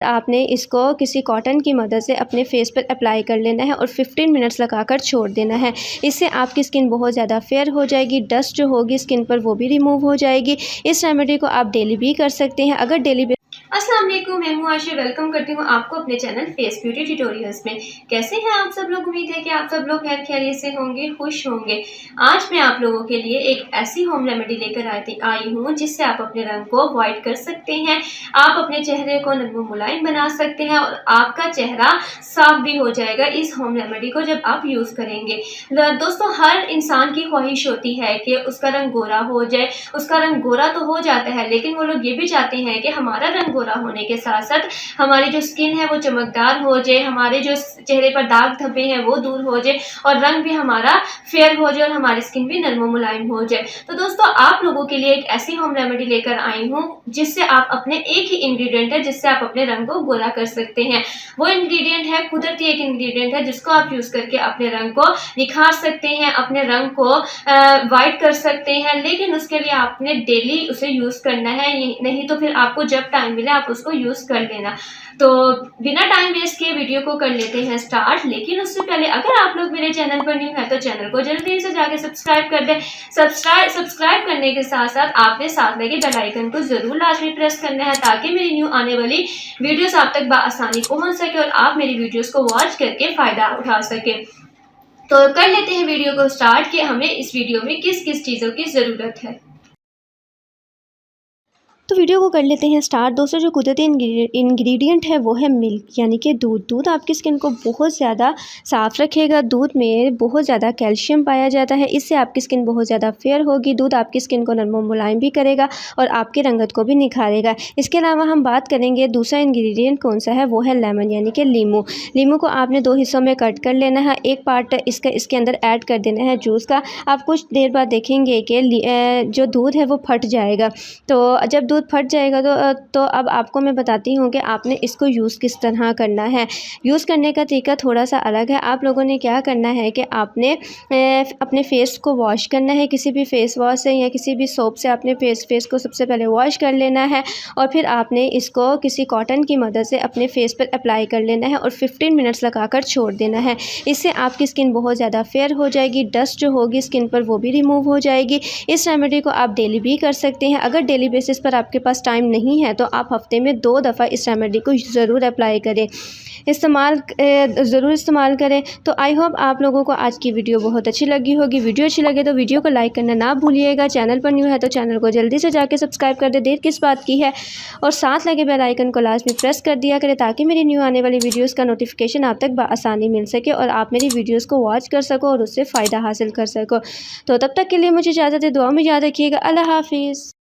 आपने इसको किसी कॉटन की मदद से अपने फेस पर अप्लाई कर लेना है और 15 मिनट्स लगाकर छोड़ देना है। इससे आपकी स्किन बहुत ज़्यादा फेयर हो जाएगी, डस्ट जो होगी स्किन पर वो भी रिमूव हो जाएगी। इस रेमेडी को आप डेली भी कर सकते हैं। अगर डेली अस्सलाम वालेकुम, मैं हूँ आशा। वेलकम करती हूँ आपको अपने चैनल फेस ब्यूटी ट्यूटोरियल्स में। कैसे हैं आप सब लोग? उम्मीद है कि आप सब लोग खैर खैरियत से होंगे, खुश होंगे। आज मैं आप लोगों के लिए एक ऐसी होम रेमेडी लेकर आई हूँ जिससे आप अपने रंग को वाइट कर सकते हैं, आप अपने चेहरे को नर्म मुलायम बना सकते हैं और आपका चेहरा साफ भी हो जाएगा इस होम रेमेडी को जब आप यूज़ करेंगे। दोस्तों, हर इंसान की ख्वाहिश होती है कि उसका रंग गोरा हो जाए। उसका रंग गोरा तो हो जाता है, लेकिन वो लोग ये भी चाहते हैं कि हमारा रंग गोरा होने के साथ साथ हमारी जो स्किन है वो चमकदार हो जाए, हमारे जो चेहरे पर दाग धब्बे हैं वो दूर हो जाए और रंग भी हमारा फेयर हो जाए और हमारी स्किन भी नर्म मुलायम हो जाए। तो दोस्तों, आप लोगों के लिए एक ऐसी होम रेमेडी लेकर आई हूँ जिससे आप अपने एक ही इंग्रेडिएंट है जिससे आप अपने रंग को गोरा कर सकते हैं। वो इंग्रेडिएंट है कुदरती एक इंग्रेडिएंट है जिसको आप यूज करके अपने रंग को निखार सकते हैं, अपने रंग को वाइट कर सकते हैं। लेकिन उसके लिए आपने डेली उसे यूज करना है, नहीं तो फिर आपको जब टाइम मिले आप उसको यूज कर लेना। तो बिना टाइम वेस्ट किए वीडियो को कर लेते हैं स्टार्ट। लेकिन उससे पहले अगर आप लोग मेरे चैनल पर न्यू है तो चैनल को जल्दी से जाके सब्सक्राइब कर दें। सब्सक्राइब करने के साथ साथ आपने साथ लगे बेल आइकन को जरूर लाजमी प्रेस करना है ताकि मेरी न्यू आने वाली वीडियोस आप तक बआसानी पहुंच सके और आप मेरी वीडियोस को वॉच करके फायदा उठा सके। तो कर लेते हैं वीडियो को स्टार्ट कि हमें इस वीडियो में किस किस चीज़ों की ज़रूरत है। तो वीडियो को कर लेते हैं स्टार्ट। दोस्तों, जो कुदरती इंग्रेडिएंट है वो है मिल्क, यानी कि दूध। दूध आपकी स्किन को बहुत ज़्यादा साफ़ रखेगा। दूध में बहुत ज़्यादा कैल्शियम पाया जाता है, इससे आपकी स्किन बहुत ज़्यादा फेयर होगी। दूध आपकी स्किन को नरम मुलायम भी करेगा और आपकी रंगत को भी निखारेगा। इसके अलावा हम बात करेंगे दूसरा इंग्रेडिएंट कौन सा है, वो है लेमन, यानी कि लीमू। लीमू को आपने 2 हिस्सों में कट कर लेना है। एक पार्ट इसके अंदर ऐड कर देना है जूस का। आप कुछ देर बाद देखेंगे कि जो दूध है वो फट जाएगा। तो जब दूध फट जाएगा तो अब आपको मैं बताती हूँ कि आपने इसको यूज़ किस तरह करना है। यूज़ करने का तरीका थोड़ा सा अलग है। आप लोगों ने क्या करना है कि आपने अपने फेस को वॉश करना है, किसी भी फेस वॉश से या किसी भी सोप से अपने फेस को सबसे पहले वॉश कर लेना है और फिर आपने इसको किसी कॉटन की मदद से अपने फेस पर अप्लाई कर लेना है और 15 मिनट्स लगाकर छोड़ देना है। इससे आपकी स्किन बहुत ज़्यादा फेयर हो जाएगी, डस्ट जो होगी स्किन पर वो भी रिमूव हो जाएगी। इस रेमेडी को आप डेली भी कर सकते हैं। अगर डेली बेसिस पर आपके पास टाइम नहीं है तो आप हफ्ते में 2 दफ़ा इस रेमेडी को ज़रूर अप्लाई करें, ज़रूर इस्तेमाल करें। तो आई होप आप लोगों को आज की वीडियो बहुत अच्छी लगी होगी। वीडियो अच्छी लगे तो वीडियो को लाइक करना ना भूलिएगा। चैनल पर न्यू है तो चैनल को जल्दी से जाके सब्सक्राइब कर दे, देर किस बात की है, और साथ लगे बेल आइकन को लाजमी प्रेस कर दिया करें ताकि मेरी न्यू आने वाली वीडियोज़ का नोटिफिकेशन आप तक बआसानी मिल सके और आप मेरी वीडियोज़ को वॉच कर सको और उससे फ़ायदा हासिल कर सको। तो तब तक के लिए मुझे इजाज़त है, दुआ में याद रखिएगा। अल्लाह हाफिज़।